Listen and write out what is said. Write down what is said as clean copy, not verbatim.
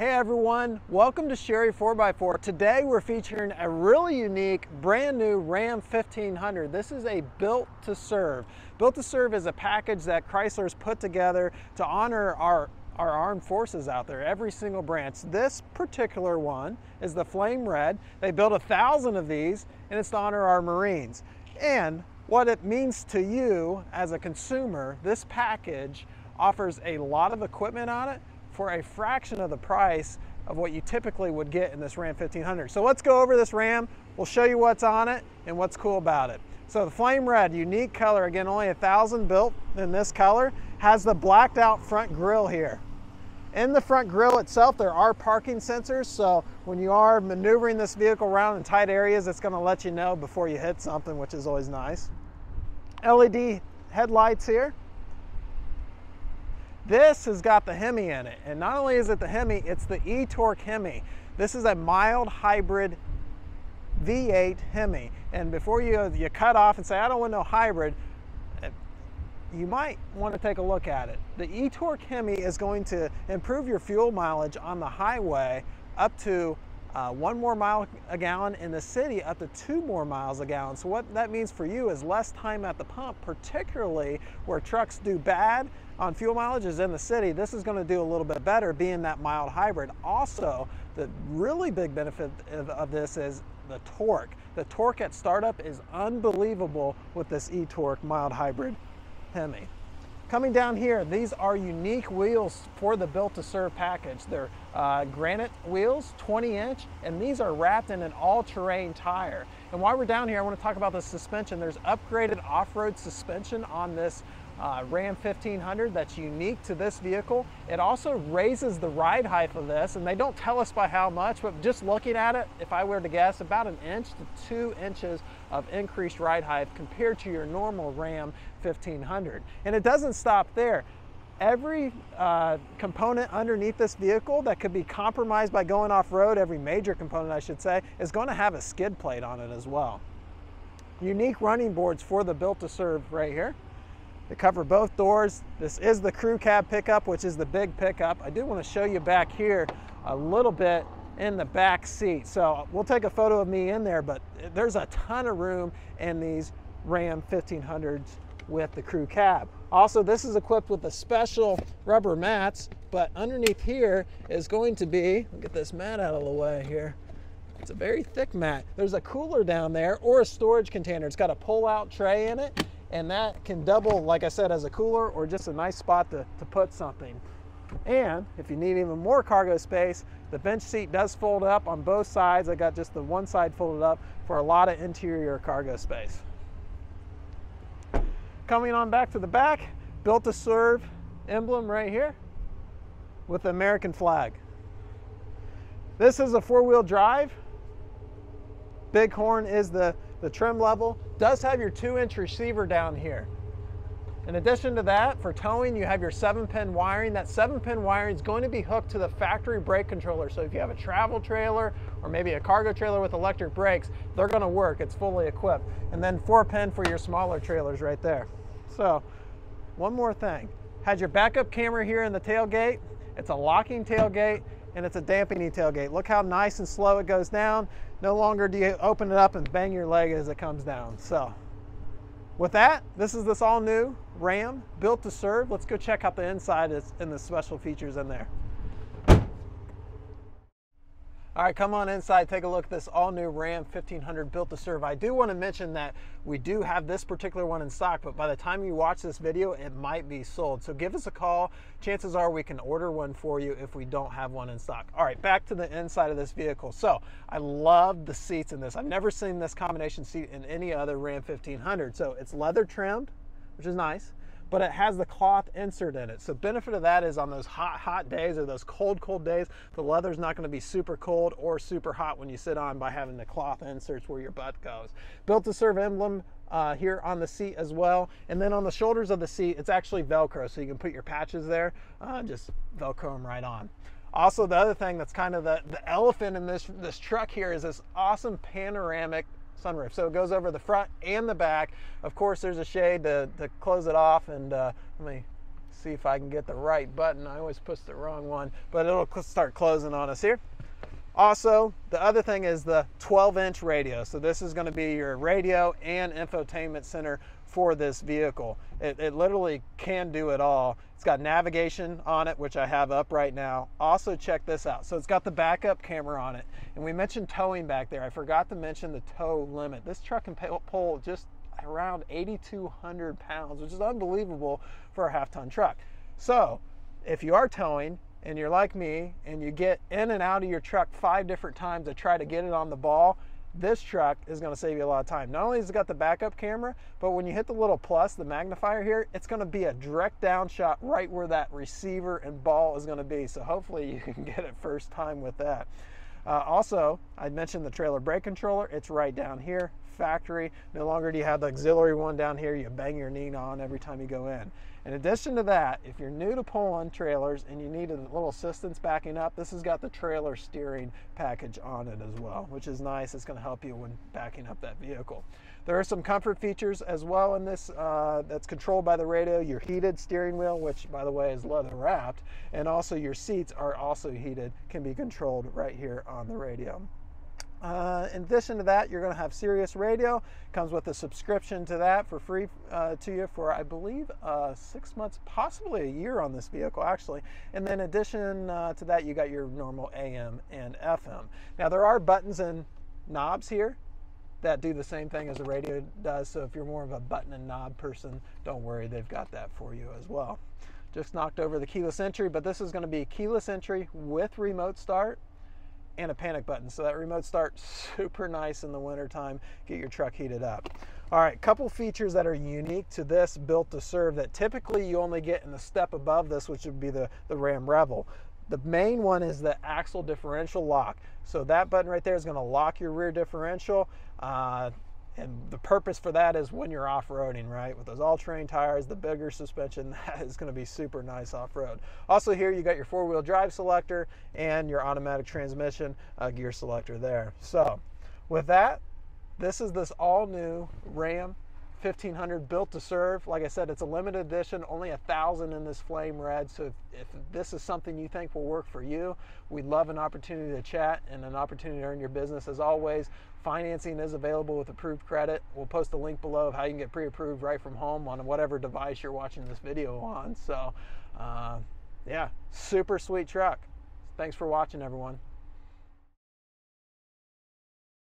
Hey everyone, welcome to Sherry 4x4. Today we're featuring a really unique, brand new Ram 1500. This is a built to serve. Built to serve is a package that Chrysler's put together to honor our armed forces out there, every single branch. This particular one is the flame red. They built 1,000 of these and it's to honor our Marines. And what it means to you as a consumer, this package offers a lot of equipment on it for a fraction of the price of what you typically would get in this Ram 1500. So let's go over this Ram. We'll show you what's on it and what's cool about it. So the flame red, unique color, again, only 1,000 built in this color, has the blacked out front grille here. In the front grille itself, there are parking sensors, so when you are maneuvering this vehicle around in tight areas, it's gonna let you know before you hit something, which is always nice. LED headlights here. This has got the Hemi in it, and not only is it the Hemi, it's the eTorque Hemi. This is a mild hybrid V8 Hemi, and before you cut off and say, I don't want no hybrid, you might want to take a look at it. The eTorque Hemi is going to improve your fuel mileage on the highway up to 1 more mile a gallon, in the city up to 2 more miles a gallon. So what that means for you is less time at the pump, particularly where trucks do bad on fuel mileage is in the city. This is going to do a little bit better being that mild hybrid. Also, the really big benefit of this is the torque. The torque at startup is unbelievable with this eTorque mild hybrid Hemi. Coming down here, these are unique wheels for the built to serve package. They're granite wheels, 20-inch, and these are wrapped in an all-terrain tire. And while we're down here, I want to talk about the suspension. There's upgraded off-road suspension on this Ram 1500 that's unique to this vehicle. It also raises the ride height of this, and they don't tell us by how much, but just looking at it, if I were to guess, about 1 inch to 2 inches of increased ride height compared to your normal Ram 1500. And it doesn't stop there. Every component underneath this vehicle that could be compromised by going off-road, every major component I should say, is going to have a skid plate on it as well. Unique running boards for the built to serve right here. They cover both doors. This is the crew cab pickup, which is the big pickup. I do want to show you back here a little bit in the back seat. So we'll take a photo of me in there, but there's a ton of room in these Ram 1500s with the crew cab. Also, this is equipped with the special rubber mats, but underneath here is going to be, we'll get this mat out of the way here. It's a very thick mat. There's a cooler down there or a storage container. It's got a pull-out tray in it, and that can double, like I said, as a cooler or just a nice spot to put something. And if you need even more cargo space, the bench seat does fold up on both sides. I got just the one side folded up for a lot of interior cargo space. Coming on back to the back, built to serve emblem right here with the American flag. This is a 4-wheel drive. Bighorn is the trim level. Does have your 2-inch receiver down here. In addition to that, for towing, you have your 7-pin wiring. That 7-pin wiring is going to be hooked to the factory brake controller. So if you have a travel trailer or maybe a cargo trailer with electric brakes, they're going to work. It's fully equipped. And then 4-pin for your smaller trailers right there. So one more thing. Has your backup camera here in the tailgate. It's a locking tailgate, and it's a dampening tailgate. Look how nice and slow it goes down. No longer do you open it up and bang your leg as it comes down. So with that, this is this all new Ram built to serve. Let's go check out the inside and the special features in there. All right, come on inside, take a look at this all new Ram 1500 built to serve. I do want to mention that we do have this particular one in stock, but by the time you watch this video, it might be sold. So give us a call. Chances are we can order one for you if we don't have one in stock. All right, back to the inside of this vehicle. So I love the seats in this. I've never seen this combination seat in any other Ram 1500. So it's leather trimmed, which is nice, but it has the cloth insert in it. So benefit of that is on those hot days or those cold days, the leather's not gonna be super cold or super hot when you sit on by having the cloth inserts where your butt goes. Built to serve emblem here on the seat as well. And then on the shoulders of the seat, it's actually Velcro, so you can put your patches there, just Velcro them right on. Also, the other thing that's kind of the elephant in this truck here is this awesome panoramic sunroof. So it goes over the front and the back. Of course, there's a shade to close it off, and let me see if I can get the right button. I always push the wrong one, but it'll start closing on us here. Also, the other thing is the 12-inch radio. So this is going to be your radio and infotainment center for this vehicle. It literally can do it all. It's got navigation on it, which I have up right now. Also, check this out. So it's got the backup camera on it. And we mentioned towing back there. I forgot to mention the tow limit. This truck can pull just around 8,200 pounds, which is unbelievable for a half-ton truck. So if you are towing, and you're like me, and you get in and out of your truck 5 different times to try to get it on the ball, this truck is going to save you a lot of time. Not only has it got the backup camera, but when you hit the little plus, the magnifier here, it's going to be a direct down shot right where that receiver and ball is going to be. So hopefully you can get it first time with that. Also, I mentioned the trailer brake controller. It's right down here, factory. No longer do you have the auxiliary one down here you bang your knee on every time you go in. In addition to that, if you're new to pulling trailers and you need a little assistance backing up, this has got the trailer steering package on it as well, which is nice. It's going to help you when backing up that vehicle. There are some comfort features as well in this that's controlled by the radio. Your heated steering wheel, which by the way is leather wrapped, and also your seats are also heated, can be controlled right here on the radio. In addition to that, you're going to have Sirius Radio. Comes with a subscription to that for free to you for, I believe, 6 months, possibly a year on this vehicle, actually. And then in addition to that, you got your normal AM and FM. Now, there are buttons and knobs here that do the same thing as the radio does. So if you're more of a button and knob person, don't worry, they've got that for you as well. Just knocked over the keyless entry, but this is going to be keyless entry with remote start and a panic button. So that remote start, super nice in the wintertime, get your truck heated up. All right, couple features that are unique to this built to serve that typically you only get in the step above this, which would be the Ram Revel. The main one is the axle differential lock. So that button right there is going to lock your rear differential. And the purpose for that is when you're off-roading, right? With those all-terrain tires, the bigger suspension, that is going to be super nice off-road. Also here, you got your four-wheel drive selector and your automatic transmission gear selector there. So with that, this is this all-new Ram 1500 built to serve. Like I said, it's a limited edition, only 1,000 in this flame red. So if this is something you think will work for you, we'd love an opportunity to chat and an opportunity to earn your business. As always, financing is available with approved credit. We'll post a link below of how you can get pre-approved right from home on whatever device you're watching this video on. So yeah, super sweet truck. Thanks for watching, everyone.